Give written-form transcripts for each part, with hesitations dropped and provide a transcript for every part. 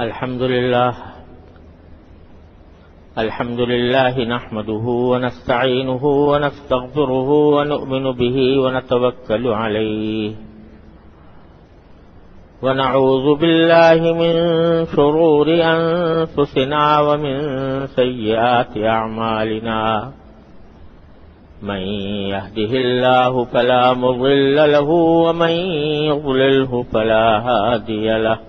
الحمد لله نحمده ونستعينه ونستغفره ونؤمن به ونتوكل عليه ونعوذ بالله من شرور أنفسنا ومن سيئات أعمالنا من يهده الله فلا مضل له ومن يضلله فلا هادي له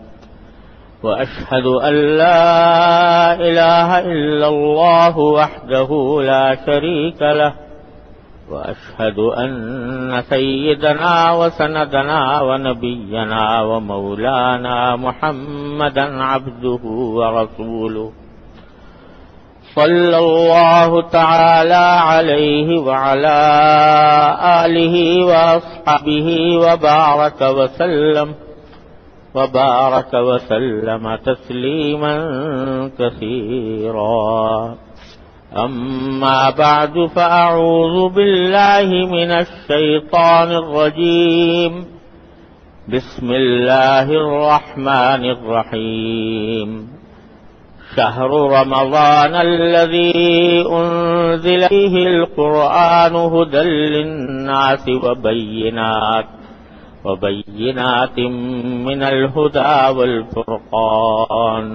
وأشهد أن لا إله إلا الله وحده لا شريك له وأشهد أن سيدنا وسندنا ونبينا ومولانا محمدا عبده ورسوله صلى الله تعالى عليه وعلى آله وأصحابه وبارك وسلم تسليما كثيرا. أما بعد فأعوذ بالله من الشيطان الرجيم. بسم الله الرحمن الرحيم. شهر رمضان الذي أنزل فيه القرآن هدى للناس وبينات من الهدى والفرقان.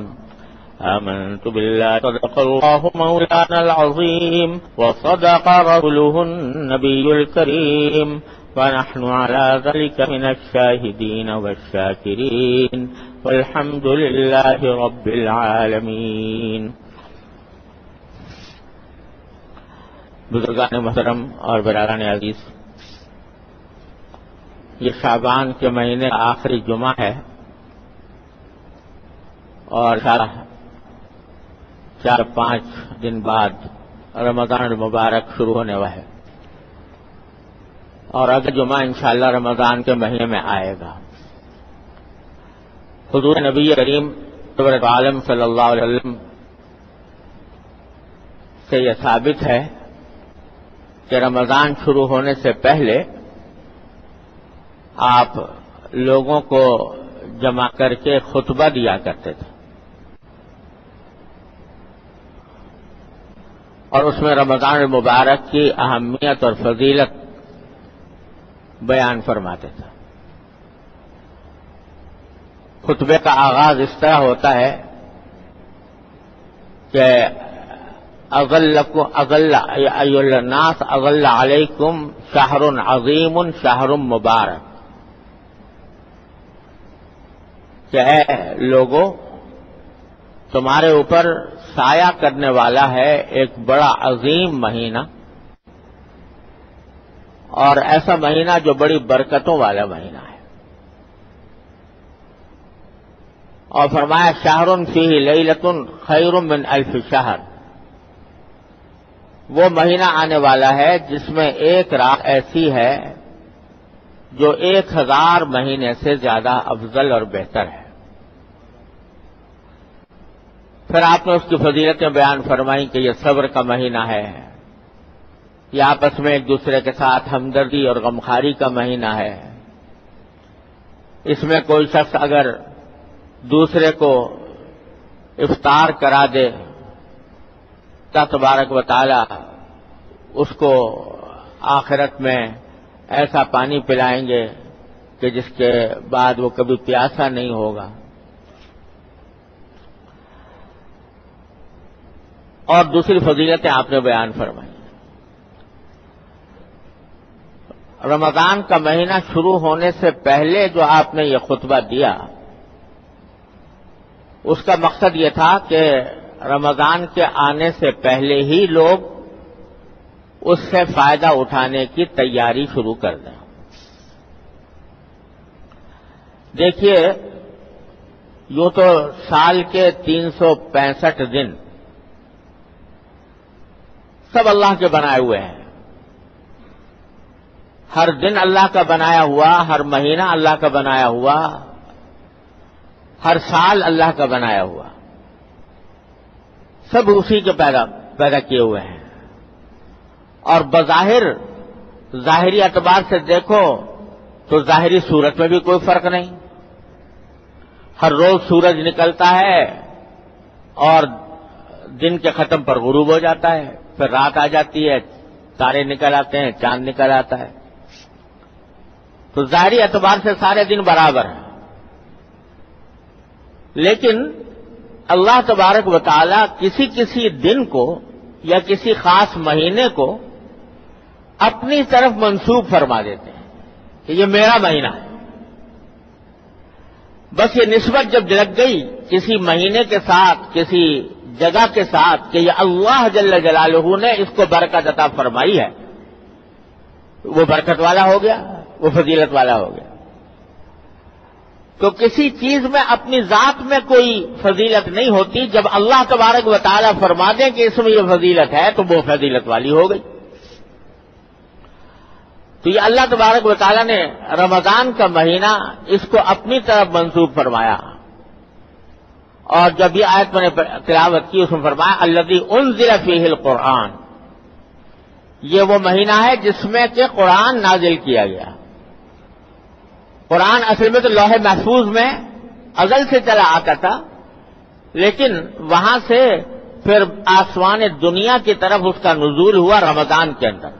آمنت بالله صدق الله مولانا العظيم وصدق رسوله النبي الكريم ونحن على ذلك من الشاهدين والشاكرين والحمد لله رب العالمين. بزرگان محترم اور برادران عزیز، یہ شعبان کے مہینے کا آخری جمعہ ہے اور 4-5 دن بعد رمضان المبارک شروع ہونے والا ہے اور اگلا جمعہ انشاءاللہ رمضان کے مہینے میں آئے گا. حضور نبی کریم عالم صلی اللہ علیہ وسلم سے یہ ثابت ہے کہ رمضان شروع ہونے سے پہلے آپ لوگوں کو جمع کر کے خطبہ دیا کرتے تھے اور اس میں رمضان المبارک کی اہمیت اور فضیلت بیان فرماتے تھے. خطبے کا آغاز اس طرح ہوتا ہے کہ اغل الناس اغل علیکم شہر عظیم شہر مبارک، کہ اے لوگو تمہارے اوپر سایہ کرنے والا ہے ایک بڑا عظیم مہینہ اور ایسا مہینہ جو بڑی برکتوں والا مہینہ ہے. اور فرمایا شہر فیہ لیلۃ خیر من الف شہر، وہ مہینہ آنے والا ہے جس میں ایک رات ایسی ہے جو 1000 مہینے سے زیادہ افضل اور بہتر ہے. پھر آپ نے اس کی فضیلتیں بیان فرمائی کہ یہ صبر کا مہینہ ہے، یہ آپس میں ایک دوسرے کے ساتھ ہمدردی اور غمخواری کا مہینہ ہے. اس میں کوئی شخص اگر دوسرے کو افطار کرا دے تو تبارک و تعالی اس کو آخرت میں ایسا پانی پلائیں گے کہ جس کے بعد وہ کبھی پیاسا نہیں ہوگا. اور دوسری فضیلتیں آپ نے بیان فرمائی. رمضان کا مہینہ شروع ہونے سے پہلے جو آپ نے یہ خطبہ دیا اس کا مقصد یہ تھا کہ رمضان کے آنے سے پہلے ہی لوگ اس سے فائدہ اٹھانے کی تیاری شروع کر دیں. دیکھیے، یوں تو سال کے 365 دن سب اللہ کے بنائے ہوئے ہیں. ہر دن اللہ کا بنایا ہوا، ہر مہینہ اللہ کا بنایا ہوا، ہر سال اللہ کا بنایا ہوا، سب اسی کے پیدا کیے ہوئے ہیں. اور بظاہر ظاہری اعتبار سے دیکھو تو ظاہری صورت میں بھی کوئی فرق نہیں. ہر روز سورج نکلتا ہے اور دن کے ختم پر غروب ہو جاتا ہے، پھر رات آ جاتی ہے، تارے نکل آتے ہیں، چاند نکل آتا ہے، تو ظاہری اعتبار سے سارے دن برابر ہیں۔ لیکن اللہ تبارک و تعالی کسی کسی دن کو یا کسی خاص مہینے کو اپنی طرف منسوب فرما دیتے ہیں کہ یہ میرا مہینہ ہے۔ بس یہ نسبت جب لگ گئی کسی مہینے کے ساتھ، کسی جگہ کے ساتھ کہ یہ اللہ جل جلالہ نے اس کو برکت عطا فرمائی ہے، وہ برکت والا ہو گیا، وہ فضیلت والا ہو گیا۔ تو کسی چیز میں اپنی ذات میں کوئی فضیلت نہیں ہوتی، جب اللہ تبارک و تعالیٰ فرما دیں کہ اس میں یہ فضیلت ہے تو وہ فضیلت والی ہو گئی۔ تو یہ اللہ تبارک و تعالیٰ نے رمضان کا مہینہ اس کو اپنی طرف منسوب فرمایا، اور جب یہ آیت میں نے تلاوت کی اس میں فرمایا الذی انزل فیہ القرآن، یہ وہ مہینہ ہے جس میں کہ قرآن نازل کیا گیا۔ قرآن اصل میں تو لوح محفوظ میں ازل سے چلا آتا تھا، لیکن وہاں سے پھر آسمان دنیا کی طرف اس کا نزول ہوا رمضان کے اندر،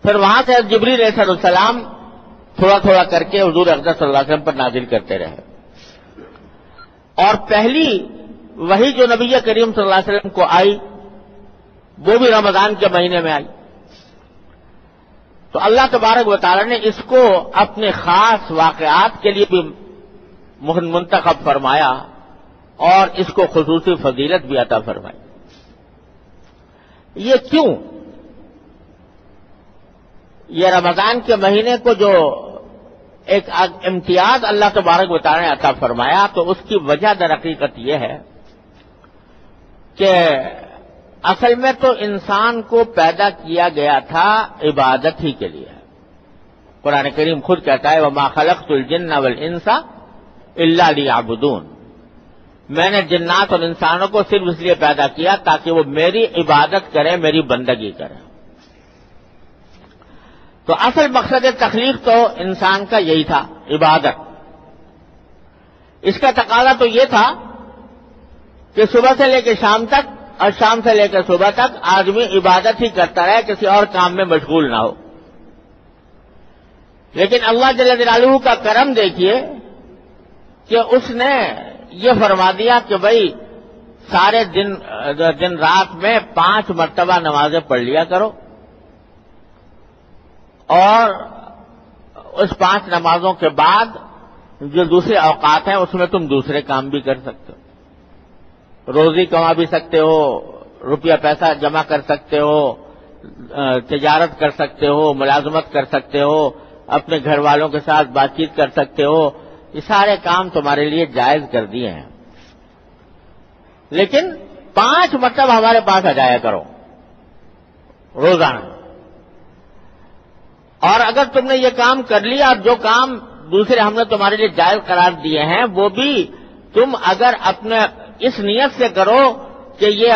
پھر وہاں سے جبریل علیہ السلام تھوڑا تھوڑا کر کے حضور اقدس صلی اللہ علیہ وسلم پر نازل کرتے رہے، اور پہلی وحی جو نبی کریم صلی اللہ علیہ وسلم کو آئی وہ بھی رمضان کے مہینے میں آئی۔ تو اللہ تبارک و تعالی نے اس کو اپنے خاص واقعات کے لیے بھی منتخب فرمایا اور اس کو خصوصی فضیلت بھی عطا فرمائی۔ یہ کیوں؟ یہ رمضان کے مہینے کو جو ایک امتیاز اللہ تبارک و تعالی نے عطا فرمایا، تو اس کی وجہ در حقیقت یہ ہے کہ اصل میں تو انسان کو پیدا کیا گیا تھا عبادت ہی کے لیے۔ قرآن کریم خود کہتا ہے وَمَا خَلَقْتُ الْجِنَّ وَالْإِنسَ إِلَّا لِيَعْبُدُونَ، میں نے جنات اور انسانوں کو صرف اس لیے پیدا کیا تاکہ وہ میری عبادت کریں، میری بندگی کریں۔ تو اصل مقصد تخلیق تو انسان کا یہی تھا، عبادت۔ اس کا تقاضا تو یہ تھا کہ صبح سے لے کے شام تک اور شام سے لے کر صبح تک آدمی عبادت ہی کرتا رہے، کسی اور کام میں مشغول نہ ہو۔ لیکن اللہ جل جلالہ کا کرم دیکھیے کہ اس نے یہ فرما دیا کہ بھائی سارے دن رات میں 5 مرتبہ نمازیں پڑھ لیا کرو، اور اس 5 نمازوں کے بعد جو دوسرے اوقات ہیں اس میں تم دوسرے کام بھی کر سکتے ہو، روزی کما بھی سکتے ہو، روپیہ پیسہ جمع کر سکتے ہو، تجارت کر سکتے ہو، ملازمت کر سکتے ہو، اپنے گھر والوں کے ساتھ بات چیت کر سکتے ہو، یہ سارے کام تمہارے لیے جائز کر دیے ہیں۔ لیکن 5 مرتبہ ہمارے پاس آ جایا کرو روزانہ، اور اگر تم نے یہ کام کر لیا، اور جو کام دوسرے ہم نے تمہارے لیے جائز قرار دیے ہیں وہ بھی تم اگر اپنے اس نیت سے کرو کہ یہ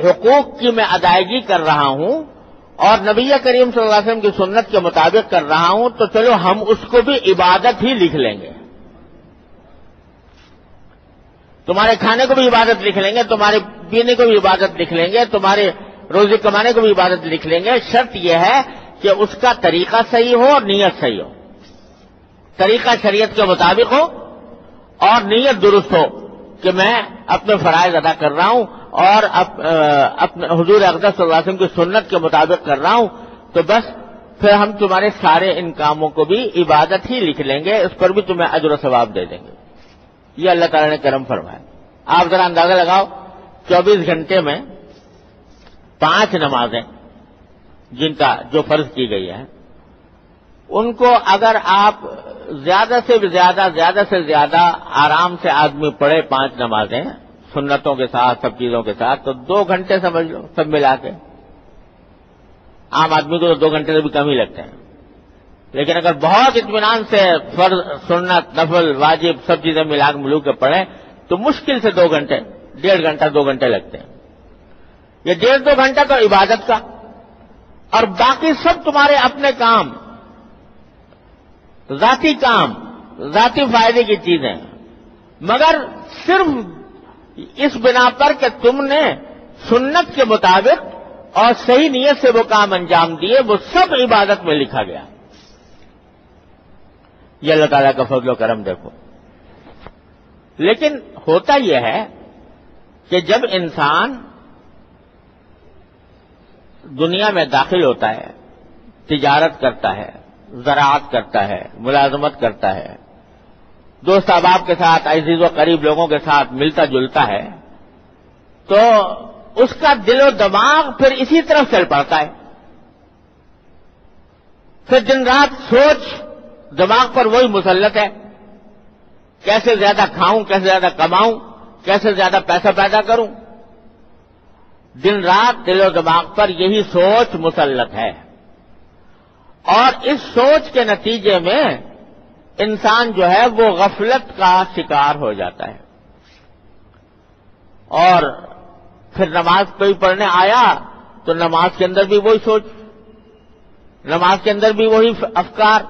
حقوق کی میں ادائیگی کر رہا ہوں اور نبی کریم صلی اللہ علیہ وسلم کی سنت کے مطابق کر رہا ہوں، تو چلو ہم اس کو بھی عبادت ہی لکھ لیں گے، تمہارے کھانے کو بھی عبادت لکھ لیں گے، تمہارے پینے کو بھی عبادت لکھ لیں گے، تمہارے روزی کمانے کو بھی عبادت لکھ لیں گے۔ شرط یہ ہے کہ اس کا طریقہ صحیح ہو اور نیت صحیح ہو، طریقہ شریعت کے مطابق ہو اور نیت درست ہو کہ میں اپنے فرائض ادا کر رہا ہوں اور اپنے حضور اقدس صلی اللہ علیہ وسلم کی سنت کے مطابق کر رہا ہوں، تو بس پھر ہم تمہارے سارے ان کاموں کو بھی عبادت ہی لکھ لیں گے، اس پر بھی تمہیں اجر و ثواب دے دیں گے۔ یہ اللہ تعالیٰ نے کرم فرمایا۔ آپ ذرا اندازہ لگاؤ، 24 گھنٹے میں 5 نمازیں جن کا جو فرض کی گئی ہے، ان کو اگر آپ زیادہ سے زیادہ آرام سے آدمی پڑھے 5 نمازیں سنتوں کے ساتھ، سب چیزوں کے ساتھ، تو 2 گھنٹے سمجھ لو سب ملا کے۔ عام آدمی کو تو 2 گھنٹے سے بھی کم ہی لگتے ہیں، لیکن اگر بہت اطمینان سے فرض، سنت، نفل، واجب سب چیزیں ملو کے پڑھیں تو مشکل سے 2 گھنٹے، 1.5 گھنٹہ 2 گھنٹے لگتے ہیں۔ یہ 1.5-2 گھنٹہ تو عبادت کا، اور باقی سب تمہارے اپنے کام، ذاتی فائدے کی چیزیں، مگر صرف اس بنا پر کہ تم نے سنت کے مطابق اور صحیح نیت سے وہ کام انجام دیے، وہ سب عبادت میں لکھا گیا۔ یہ اللہ تعالیٰ کا فضل و کرم دیکھو۔ لیکن ہوتا یہ ہے کہ جب انسان دنیا میں داخل ہوتا ہے، تجارت کرتا ہے، زراعت کرتا ہے، ملازمت کرتا ہے، دوست احباب کے ساتھ، عزیز و قریب لوگوں کے ساتھ ملتا جلتا ہے، تو اس کا دل و دماغ پھر اسی طرف چل پڑتا ہے۔ پھر دن رات سوچ دماغ پر وہی مسلط ہے، کیسے زیادہ کھاؤں، کیسے زیادہ کماؤں، کیسے زیادہ پیسہ پیدا کروں۔ دن رات دل و دماغ پر یہی سوچ مسلط ہے، اور اس سوچ کے نتیجے میں انسان جو ہے وہ غفلت کا شکار ہو جاتا ہے، اور پھر نماز کوئی پڑھنے آیا تو نماز کے اندر بھی وہی سوچ، نماز کے اندر بھی وہی افکار،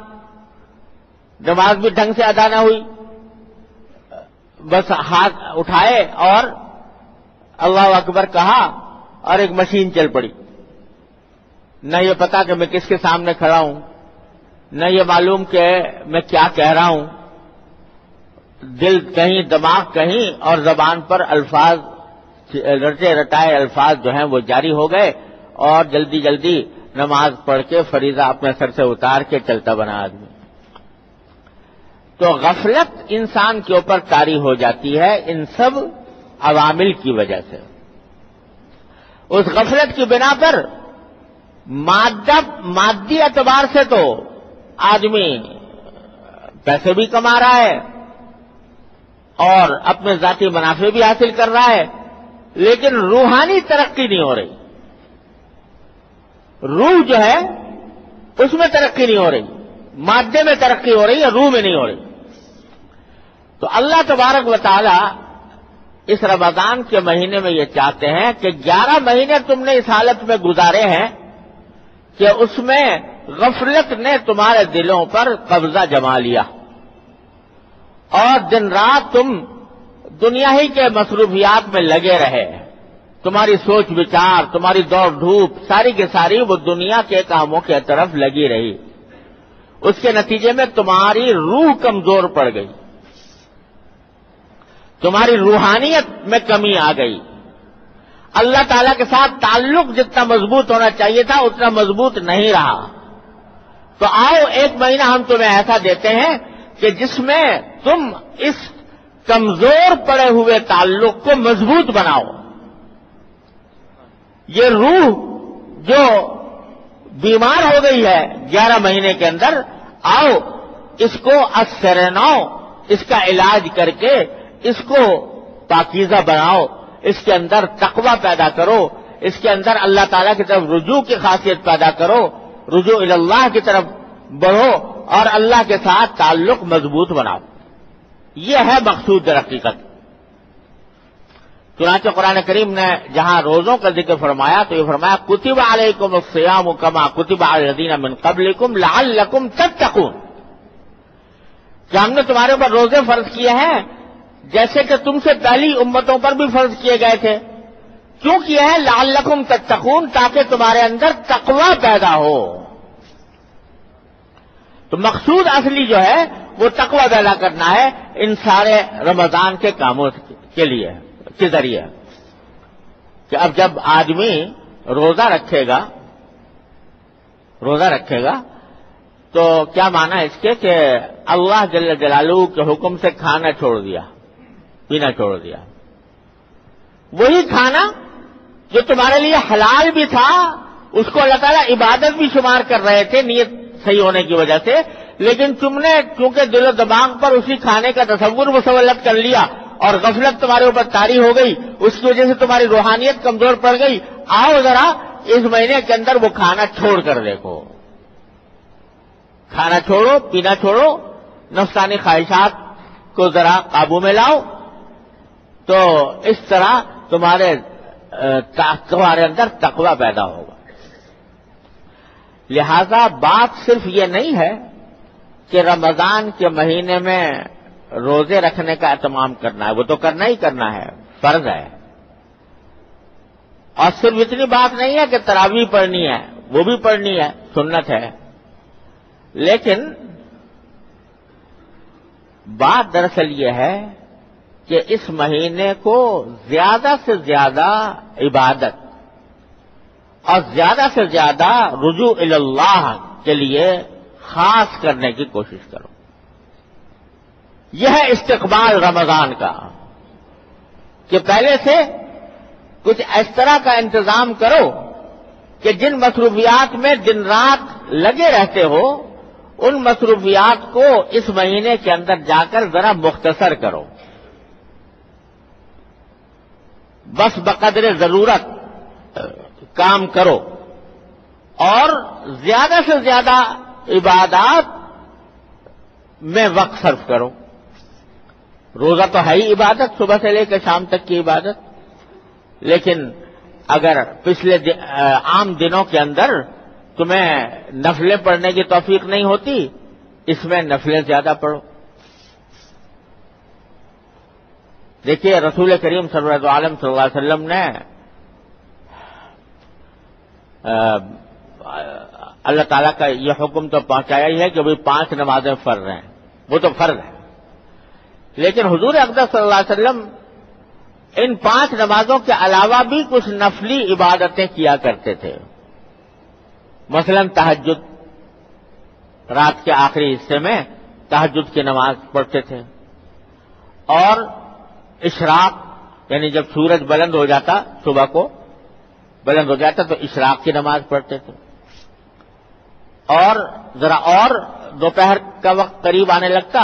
نماز بھی ڈھنگ سے ادا نہ ہوئی، بس ہاتھ اٹھائے اور اللہ اکبر کہا اور ایک مشین چل پڑی، نہ یہ پتا کہ میں کس کے سامنے کھڑا ہوں، نہ یہ معلوم کہ میں کیا کہہ رہا ہوں، دل کہیں، دماغ کہیں، اور زبان پر الفاظ، رٹے رٹائے الفاظ جو ہیں وہ جاری ہو گئے، اور جلدی جلدی نماز پڑھ کے فریضہ اپنے سر سے اتار کے چلتا بنا آدمی۔ تو غفلت انسان کے اوپر طاری ہو جاتی ہے ان سب عوامل کی وجہ سے۔ اس غفلت کی بنا پر مادی اعتبار سے تو آدمی پیسے بھی کما رہا ہے اور اپنے ذاتی منافع بھی حاصل کر رہا ہے، لیکن روحانی ترقی نہیں ہو رہی، روح جو ہے اس میں ترقی نہیں ہو رہی، مادے میں ترقی ہو رہی ہے، روح میں نہیں ہو رہی۔ تو اللہ تبارک و تعالی اس رمضان کے مہینے میں یہ چاہتے ہیں کہ 11 مہینے تم نے اس حالت میں گزارے ہیں کہ اس میں غفلت نے تمہارے دلوں پر قبضہ جما لیا، اور دن رات تم دنیا ہی کے مصروفیات میں لگے رہے، تمہاری سوچ وچار، تمہاری دوڑ دھوپ ساری کی ساری وہ دنیا کے کاموں کی طرف لگی رہی۔ اس کے نتیجے میں تمہاری روح کمزور پڑ گئی، تمہاری روحانیت میں کمی آ گئی، اللہ تعالیٰ کے ساتھ تعلق جتنا مضبوط ہونا چاہیے تھا اتنا مضبوط نہیں رہا۔ تو آؤ ایک مہینہ ہم تمہیں ایسا دیتے ہیں کہ جس میں تم اس کمزور پڑے ہوئے تعلق کو مضبوط بناؤ۔ یہ روح جو بیمار ہو گئی ہے 11 مہینے کے اندر، آؤ اس کو از-سر-نو اس کا علاج کر کے اس کو پاکیزہ بناؤ، اس کے اندر تقوی پیدا کرو، اس کے اندر اللہ تعالیٰ کی طرف رجوع کی خاصیت پیدا کرو، رجوع اللہ کی طرف بڑھو اور اللہ کے ساتھ تعلق مضبوط بناؤ۔ یہ ہے مقصود در حقیقت۔ چنانچہ قرآن کریم نے جہاں روزوں کا ذکر فرمایا تو یہ فرمایا کتب علیکم الصیام کما کتب علی الذین من قبلکم لعلکم تتقون، کہ ہم نے تمہارے اوپر روزے فرض کیے ہیں جیسے کہ تم سے پہلی امتوں پر بھی فرض کیے گئے تھے۔ کیوں کیے ہیں؟ لعلکم تتقون، تاکہ تمہارے اندر تقوی پیدا ہو۔ تو مقصود اصلی جو ہے وہ تقوی پیدا کرنا ہے ان سارے رمضان کے کاموں کے لیے، کے ذریعے کہ اب جب آدمی روزہ رکھے گا تو کیا معنی ہے اس کے کہ اللہ جل جلالہ کے حکم سے کھانا چھوڑ دیا، پینا چھوڑ دیا۔ وہی کھانا جو تمہارے لیے حلال بھی تھا اس کو اللہ تعالیٰ عبادت بھی شمار کر رہے تھے نیت صحیح ہونے کی وجہ سے، لیکن تم نے چونکہ دل و دماغ پر اسی کھانے کا تصور مسلط کر لیا اور غفلت تمہارے اوپر طاری ہو گئی، اس کی وجہ سے تمہاری روحانیت کمزور پڑ گئی۔ آؤ ذرا اس مہینے کے اندر وہ کھانا چھوڑ کر دیکھو، کھانا چھوڑو، پینا چھوڑو، نفسانی خواہشات کو ذرا قابو میں لاؤ، تو اس طرح تمہارے اندر تقوی پیدا ہوگا۔ لہذا بات صرف یہ نہیں ہے کہ رمضان کے مہینے میں روزے رکھنے کا اہتمام کرنا ہے، وہ تو کرنا ہی کرنا ہے، فرض ہے. اور صرف اتنی بات نہیں ہے کہ تراویح پڑھنی ہے، وہ بھی پڑھنی ہے، سنت ہے. لیکن بات دراصل یہ ہے کہ اس مہینے کو زیادہ سے زیادہ عبادت اور زیادہ سے زیادہ رجوع اللہ کے لیے خاص کرنے کی کوشش کرو. یہ ہے استقبال رمضان کا کہ پہلے سے کچھ اس طرح کا انتظام کرو کہ جن مصروفیات میں دن رات لگے رہتے ہو ان مصروفیات کو اس مہینے کے اندر جا کر ذرا مختصر کرو. بس بقدر ضرورت کام کرو اور زیادہ سے زیادہ عبادات میں وقت صرف کرو. روزہ تو ہے ہی عبادت، صبح سے لے کر شام تک کی عبادت. لیکن اگر پچھلے عام دنوں کے اندر تمہیں نفلیں پڑھنے کی توفیق نہیں ہوتی، اس میں نفلیں زیادہ پڑھو. دیکھیے رسول کریم صلی اللہ علیہ وسلم نے اللہ تعالیٰ کا یہ حکم تو پہنچایا ہی ہے کہ وہ 5 نمازیں فرض ہیں، وہ تو فرض ہے. لیکن حضور اقدس صلی اللہ علیہ وسلم ان 5 نمازوں کے علاوہ بھی کچھ نفلی عبادتیں کیا کرتے تھے. مثلا تہجد، رات کے آخری حصے میں تہجد کی نماز پڑھتے تھے. اور اشراق، یعنی جب سورج بلند ہو جاتا، صبح کو بلند ہو جاتا تو اشراق کی نماز پڑھتے تھے. اور ذرا اور دوپہر کا وقت قریب آنے لگتا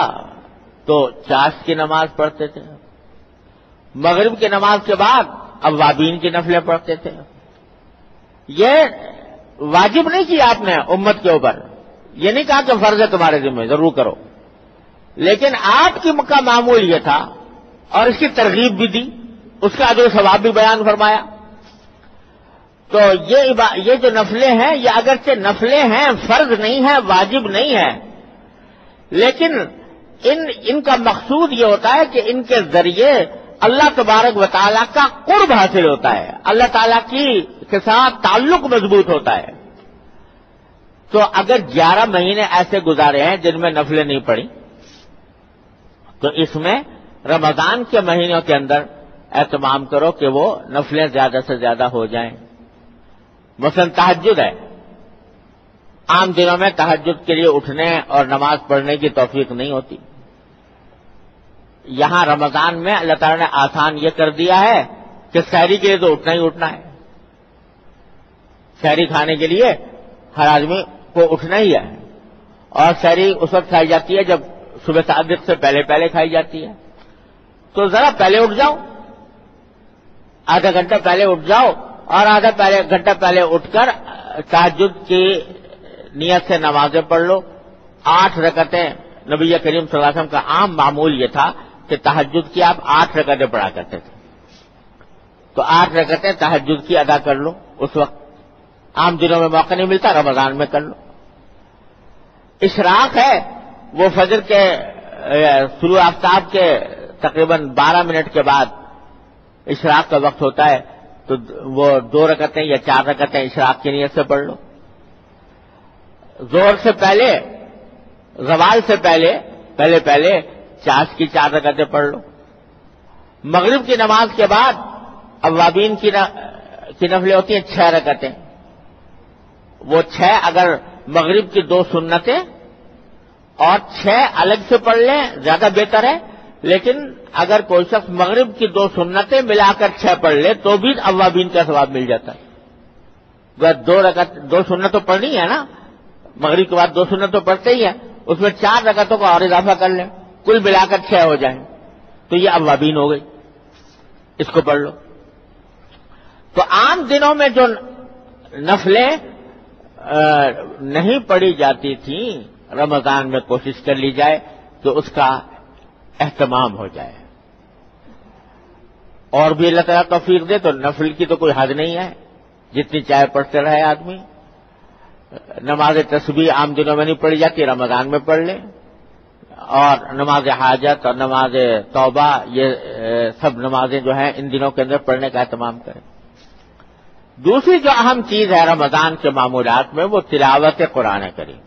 تو چاشت کی نماز پڑھتے تھے. مغرب کی نماز کے بعد اوابین کی نفلیں پڑھتے تھے. یہ واجب نہیں کیا آپ نے امت کے اوپر، یہ نہیں کہا کہ فرض ہے تمہارے ذمہ ضرور کرو، لیکن آپ کی کا معمول یہ تھا اور اس کی ترغیب بھی دی، اس کا اجر و ثواب بھی بیان فرمایا. تو یہ جو نفلیں ہیں یہ اگرچہ نفلیں ہیں، فرض نہیں ہیں، واجب نہیں ہیں، لیکن ان کا مقصود یہ ہوتا ہے کہ ان کے ذریعے اللہ تبارک و تعالیٰ کا قرب حاصل ہوتا ہے، اللہ تعالیٰ کے ساتھ تعلق مضبوط ہوتا ہے. تو اگر 11 مہینے ایسے گزارے ہیں جن میں نفلیں نہیں پڑی، تو اس میں رمضان کے مہینوں کے اندر اہتمام کرو کہ وہ نفلیں زیادہ سے زیادہ ہو جائیں. مثلا تہجد ہے، عام دنوں میں تہجد کے لیے اٹھنے اور نماز پڑھنے کی توفیق نہیں ہوتی. یہاں رمضان میں اللہ تعالیٰ نے آسان یہ کر دیا ہے کہ سحری کے لیے تو اٹھنا ہی اٹھنا ہے. سحری کھانے کے لیے ہر آدمی کو اٹھنا ہی ہے، اور سحری اس وقت کھائی جاتی ہے جب صبح صادق سے پہلے کھائی جاتی ہے. تو ذرا پہلے اٹھ جاؤ، آدھا گھنٹہ پہلے اٹھ جاؤ اور آدھا گھنٹہ پہلے اٹھ کر تہجد کی نیت سے نمازیں پڑھ لو. 8 رکعتیں نبی کریم صلی اللہ علیہ وسلم کا عام معمول یہ تھا کہ تہجد کی آپ 8 رکعتیں پڑھا کرتے تھے. تو 8 رکعتیں تہجد کی ادا کر لو. اس وقت عام دنوں میں موقع نہیں ملتا، رمضان میں کر لو. اشراق ہے، وہ فجر کے طلوع آفتاب کے تقریباً 12 منٹ کے بعد اشراق کا وقت ہوتا ہے، تو وہ 2 رکعتیں یا 4 رکعتیں اشراق کی نیت سے پڑھ لو. ظہر سے پہلے، زوال سے پہلے چاشت کی 4 رکعتیں پڑھ لو. مغرب کی نماز کے بعد اوابین کی نفلیں ہوتی ہیں 6 رکعتیں. وہ 6 اگر مغرب کی 2 سنتیں اور 6 الگ سے پڑھ لیں زیادہ بہتر ہے. لیکن اگر کوئی شخص مغرب کی 2 سنتیں ملا کر 6 پڑھ لے تو بھی اوابین کا ثواب مل جاتا ہے. 2 سنت تو پڑھنی ہے نا، مغرب کے بعد 2 سنت تو پڑھتے ہی ہیں، اس میں 4 رکعتوں کا اور اضافہ کر لیں، کل ملا کر 6 ہو جائیں تو یہ اوابین ہو گئی، اس کو پڑھ لو. تو عام دنوں میں جو نفلیں نہیں پڑھی جاتی تھیں، رمضان میں کوشش کر لی جائے کہ اس کا اہتمام ہو جائے. اور بھی اللہ تعالیٰ توفیق دے تو نفل کی تو کوئی حد نہیں ہے، جتنی چاہے پڑھتے رہے آدمی. نماز تسبیح عام دنوں میں نہیں پڑھی جاتی، رمضان میں پڑھ لے. اور نماز حاجت اور نماز توبہ، یہ سب نمازیں جو ہیں ان دنوں کے اندر پڑھنے کا اہتمام کریں۔ دوسری جو اہم چیز ہے رمضان کے معمولات میں وہ تلاوت قرآن کریم۔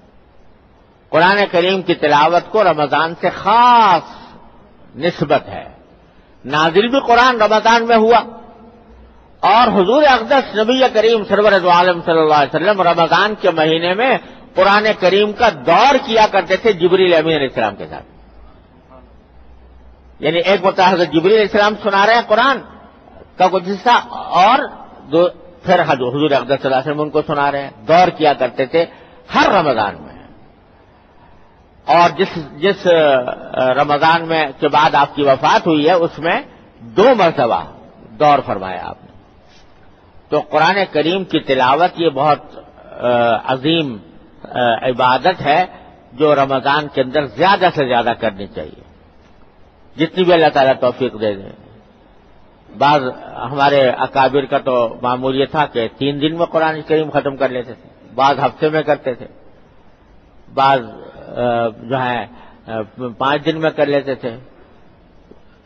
قرآن کریم کی تلاوت کو رمضان سے خاص نسبت ہے۔ نازل بھی قرآن رمضان میں ہوا، اور حضور اقدس نبی کریم سرور دو عالم صلی اللہ علیہ وسلم رمضان کے مہینے میں قرآن کریم کا دور کیا کرتے تھے جبریل امین علیہ السلام کے ساتھ۔ یعنی ایک مرتبہ حضرت جبریل علیہ السلام سنا رہے ہیں قرآن کا کچھ حصہ، اور پھر حضور اقدس صلی اللہ علیہ وسلم ان کو سنا رہے ہیں۔ دور کیا کرتے تھے ہر رمضان میں، اور جس رمضان میں کے بعد آپ کی وفات ہوئی ہے اس میں 2 مرتبہ دور فرمایا آپ نے۔ تو قرآن کریم کی تلاوت یہ بہت عظیم عبادت ہے جو رمضان کے اندر زیادہ سے زیادہ کرنی چاہیے، جتنی بھی اللہ تعالیٰ توفیق دے دیں۔ بعض ہمارے اکابر کا تو معمول یہ تھا کہ 3 دن میں قرآن کریم ختم کر لیتے تھے، بعض ہفتے میں کرتے تھے، بعض جو ہے 5 دن میں کر لیتے تھے۔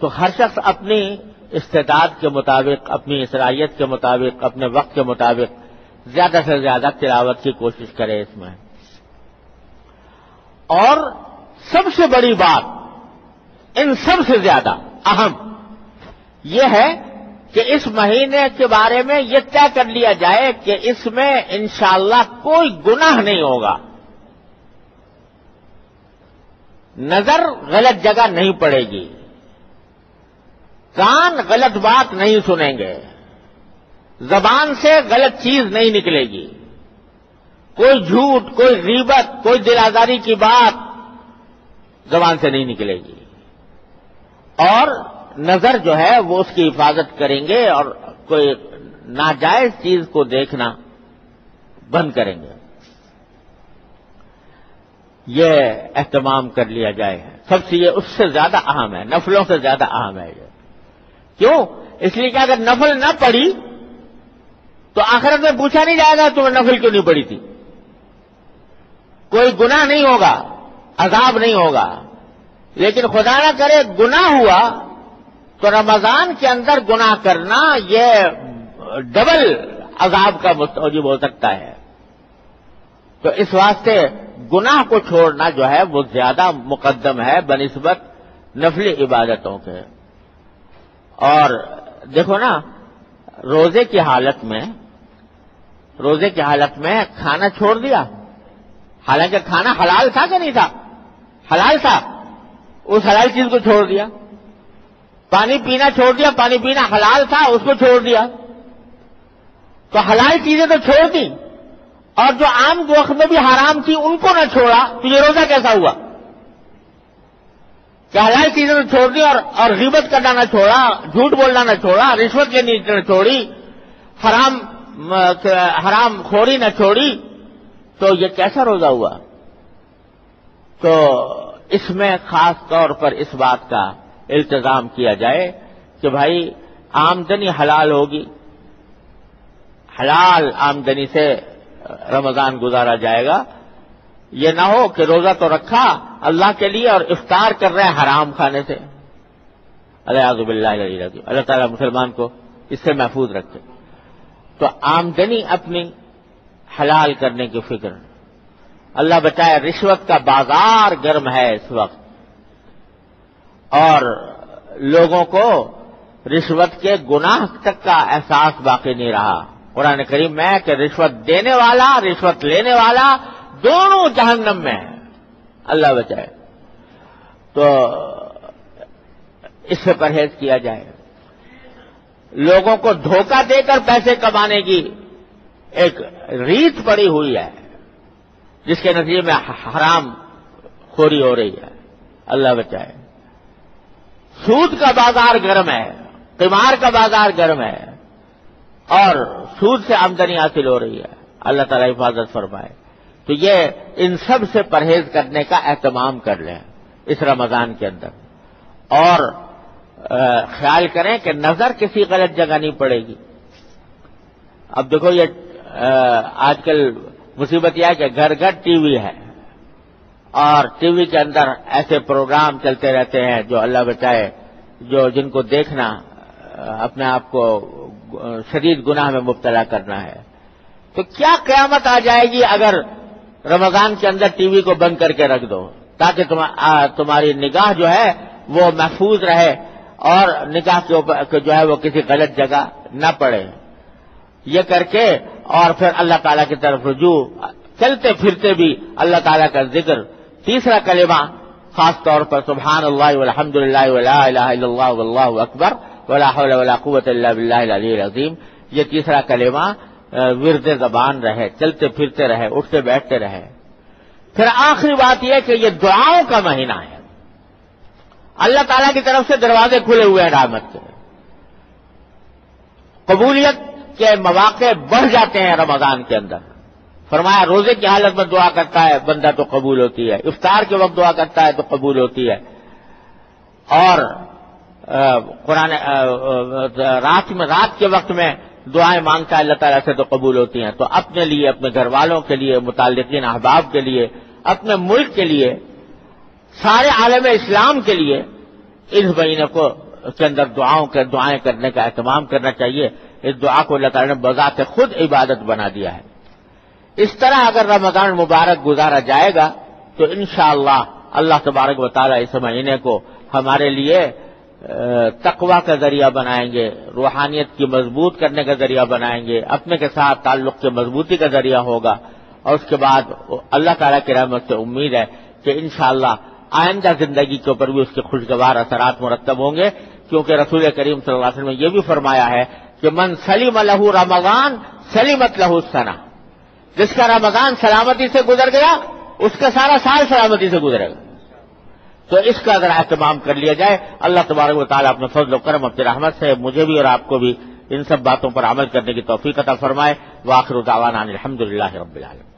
تو ہر شخص اپنی استعداد کے مطابق، اپنی صلاحیت کے مطابق، اپنے وقت کے مطابق زیادہ سے زیادہ تلاوت کی کوشش کرے اس میں۔ اور سب سے بڑی بات، ان سب سے زیادہ اہم یہ ہے کہ اس مہینے کے بارے میں یہ طے کر لیا جائے کہ اس میں انشاءاللہ کوئی گناہ نہیں ہوگا، نظر غلط جگہ نہیں پڑے گی، کان غلط بات نہیں سنیں گے، زبان سے غلط چیز نہیں نکلے گی، کوئی جھوٹ، کوئی غیبت، کوئی دل آزاری کی بات زبان سے نہیں نکلے گی، اور نظر جو ہے وہ اس کی حفاظت کریں گے اور کوئی ناجائز چیز کو دیکھنا بند کریں گے۔ یہ اہتمام کر لیا جائے، سب سے یہ اس سے زیادہ اہم ہے، نفلوں سے زیادہ اہم ہے یہ۔ کیوں؟ اس لیے کہ اگر نفل نہ پڑی تو آخرت میں پوچھا نہیں جائے گا تمہیں نفل کیوں نہیں پڑی تھی، کوئی گناہ نہیں ہوگا، عذاب نہیں ہوگا۔ لیکن خدا نہ کرے گناہ ہوا تو رمضان کے اندر گناہ کرنا یہ ڈبل عذاب کا مستوجب ہو سکتا ہے۔ تو اس واسطے گناہ کو چھوڑنا جو ہے وہ زیادہ مقدم ہے بنسبت نفلی عبادتوں کے۔ اور دیکھو نا، روزے کی حالت میں کھانا چھوڑ دیا، حالانکہ کھانا حلال تھا کہ نہیں تھا؟ حلال تھا، اس حلال چیز کو چھوڑ دیا۔ پانی پینا چھوڑ دیا، پانی پینا حلال تھا، اس کو چھوڑ دیا۔ تو حلال چیزیں تو چھوڑ دی، اور جو عام وقت میں بھی حرام تھی ان کو نہ چھوڑا، تو یہ روزہ کیسا ہوا؟ کہ حلال چیزیں نہ چھوڑ دی اور غیبت کرنا نہ چھوڑا، جھوٹ بولنا نہ چھوڑا، رشوت لینی نہ چھوڑی، حرام خوری نہ چھوڑی، تو یہ کیسا روزہ ہوا؟ تو اس میں خاص طور پر اس بات کا التزام کیا جائے کہ بھائی آمدنی حلال ہوگی، حلال آمدنی سے رمضان گزارا جائے گا۔ یہ نہ ہو کہ روزہ تو رکھا اللہ کے لیے اور افطار کر رہے ہیں حرام کھانے سے۔ الیاذ باللہ العظیم، اللہ تعالیٰ مسلمان کو اس سے محفوظ رکھے۔ تو آمدنی اپنی حلال کرنے کی فکر، اللہ بچائے، رشوت کا بازار گرم ہے اس وقت، اور لوگوں کو رشوت کے گناہ تک کا احساس باقی نہیں رہا۔ قرآن کریم میں کہ رشوت دینے والا، رشوت لینے والا دونوں جہنم میں ہیں، اللہ بچائے۔ تو اس سے پرہیز کیا جائے۔ لوگوں کو دھوکہ دے کر پیسے کمانے کی ایک ریت پڑی ہوئی ہے، جس کے نتیجے میں حرام خوری ہو رہی ہے، اللہ بچائے۔ سود کا بازار گرم ہے، قمار کا بازار گرم ہے، اور سود سے آمدنی حاصل ہو رہی ہے، اللہ تعالیٰ حفاظت فرمائے۔ تو یہ ان سب سے پرہیز کرنے کا اہتمام کر لیں اس رمضان کے اندر، اور خیال کریں کہ نظر کسی غلط جگہ نہیں پڑے گی۔ اب دیکھو یہ آج کل مصیبت یہ ہے کہ گھر گھر ٹی وی ہے، اور ٹی وی کے اندر ایسے پروگرام چلتے رہتے ہیں جو اللہ بچائے جن کو دیکھنا اپنے آپ کو شدید گناہ میں مبتلا کرنا ہے. تو کیا قیامت آ جائے گی اگر رمضان کے اندر ٹی وی کو بند کر کے رکھ دو تاکہ تمہاری نگاہ جو ہے وہ محفوظ رہے اور نگاہ کے اوپر جو ہے وہ کسی غلط جگہ نہ پڑے. یہ کر کے اور پھر اللہ تعالیٰ کی طرف رجوع، چلتے پھرتے بھی اللہ تعالیٰ کا ذکر، تیسرا کلمہ خاص طور پر سبحان اللہ والحمد للہ ولا الہ الا اللہ واللہ اکبر ولا حول ولا قوت الا باللہ العلی العظیم، یہ تیسرا کلمہ ورد زبان رہے، چلتے پھرتے رہے، اٹھتے بیٹھتے رہے. پھر آخری بات یہ کہ یہ دعاؤں کا مہینہ ہے. اللہ تعالیٰ کی طرف سے دروازے کھلے ہوئے ہیں رحمت کے، قبولیت کے مواقع بڑھ جاتے ہیں رمضان کے اندر. فرمایا روزے کی حالت میں دعا کرتا ہے بندہ تو قبول ہوتی ہے، افطار کے وقت دعا کرتا ہے تو قبول ہوتی ہے، اور قرآن رات کے وقت میں دعائیں مانگتا ہے اللہ تعالیٰ سے تو قبول ہوتی ہیں. تو اپنے لیے، اپنے گھر والوں کے لیے، متعلقین احباب کے لیے، اپنے ملک کے لیے، سارے عالم اسلام کے لیے اس مہینے کے اندر دعائیں کرنے کا اہتمام کرنا چاہیے. اس دعا کو اللہ تعالیٰ نے بذات خود عبادت بنا دیا ہے. اس طرح اگر رمضان مبارک گزارا جائے گا تو انشاءاللہ اللہ تبارک و تعالیٰ اس مہینے کو ہمارے لیے تقوی کا ذریعہ بنائیں گے، روحانیت کی مضبوط کرنے کا ذریعہ بنائیں گے، اپنے کے ساتھ تعلق کی مضبوطی کا ذریعہ ہوگا. اور اس کے بعد اللہ تعالیٰ کی رحمت سے امید ہے کہ انشاءاللہ آئندہ زندگی کے اوپر بھی اس کے خوشگوار اثرات مرتب ہوں گے، کیونکہ رسول کریم صلی اللہ علیہ وسلم نے یہ بھی فرمایا ہے کہ من سلم لہ رمضان سلمت لہ السنہ، جس کا رمضان سلامتی سے گزر گیا اس کا سارا سال سلامتی سے گزرے گا. تو اس کا اگر اہتمام کر لیا جائے، اللہ تبارک و تعالیٰ اپنے فضل و کرم، اپنی رحمت سے مجھے بھی اور آپ کو بھی ان سب باتوں پر عمل کرنے کی توفیق عطا فرمائے. وآخر دعوانا الحمد للہ رب العالمین.